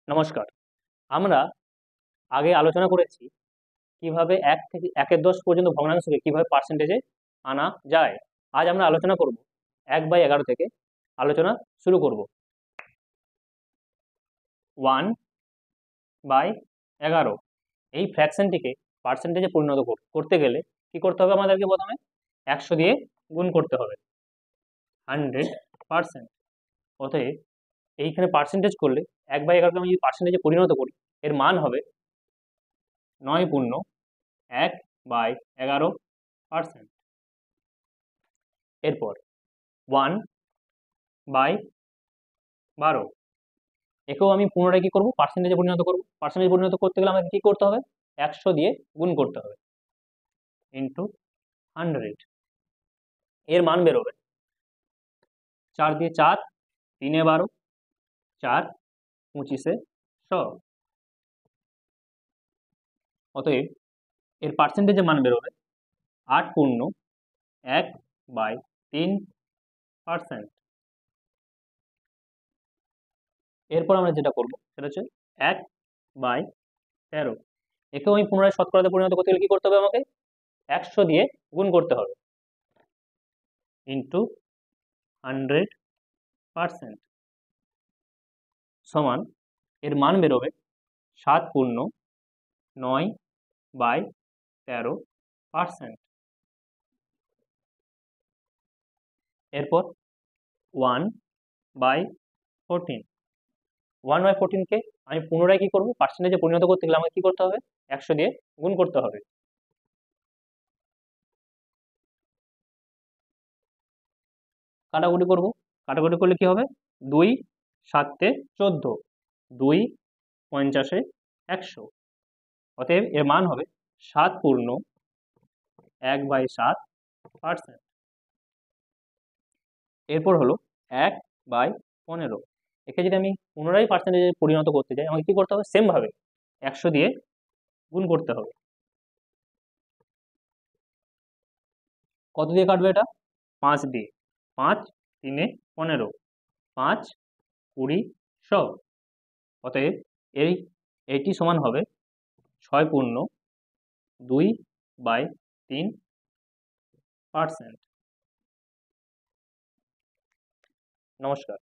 নমস্কার। আমরা আগে আলোচনা করেছি কিভাবে ১ থেকে ১-এর ১০ পর্যন্ত ভগ্নাংশকে কিভাবে পার্সেন্টেজে আনা যায়। আজ আমরা আলোচনা করব ১/১১ থেকে আলোচনা শুরু করব। 1/11 এই ফ্র্যাকশনটিকে পার্সেন্টেজে পরিণত করতে গেলে কি করতে হবে? আমাদেরকে প্রথমে ১০০ দিয়ে গুণ করতে হবে, 100%। অতএব এইখানে পার্সেন্টেজ করলে ১/১১কে আমি যদি পার্সেন্টেজে পরিণত করি, এর মান হবে ৯.১/১১%। এরপর 1/12 একেও আমি পুনরায় কি করব? পার্সেন্টেজে পরিণত করব। পার্সেন্টেজে পরিণত করতে গেলে আমাকে কি করতে হবে? ১০০ দিয়ে গুণ করতে হবে, ইন্টু 100। এর মান বেরোবে ৪ দিয়ে ৪, ৩ এ ১২, ৪ ২৫-এ ১০০। অতএব এর পার্সেন্টেজের মান বেরোবে ৮.১/৩%। এরপর আমরা যেটা করব সেটা হচ্ছে ১/১৩। একেও আমি পুনরায় শতকরাতে পরিণত করতে গেলে কি করতে হবে? আমাকে ১০০ দিয়ে গুণ করতে হবে, ইন্টু 100%, সমান এর মান বেরোবে ৭.৯/১৩%। এরপর 1/14। 1/14কে আমি পুনরায় কি করব? পার্সেন্টেজে পরিণত করতে গেলে আমাকে কি করতে হবে? ১০০ দিয়ে গুণ করতে হবে। কাটাকুটি করব। কাটাকুটি করলে কি হবে? ২ ৭-এ ১৪, ২ ৫০-এ ১০০। অতএব এর মান হবে ৭.১/৭%। এরপর হলো ১/১৫। একে যদি আমি পুনরায় পার্সেন্টেজে পরিণত করতে চাই, আমাকে কি করতে হবে? সেম ভাবে ১০০ দিয়ে গুণ করতে হবে। কত দিয়ে কাটবে এটা? ৫ দিয়ে। ৫ ৩-এ ১৫, ৫ ২০ ১০০। অতএব এইটি সমান হবে ৬.২/৩%। নমস্কার।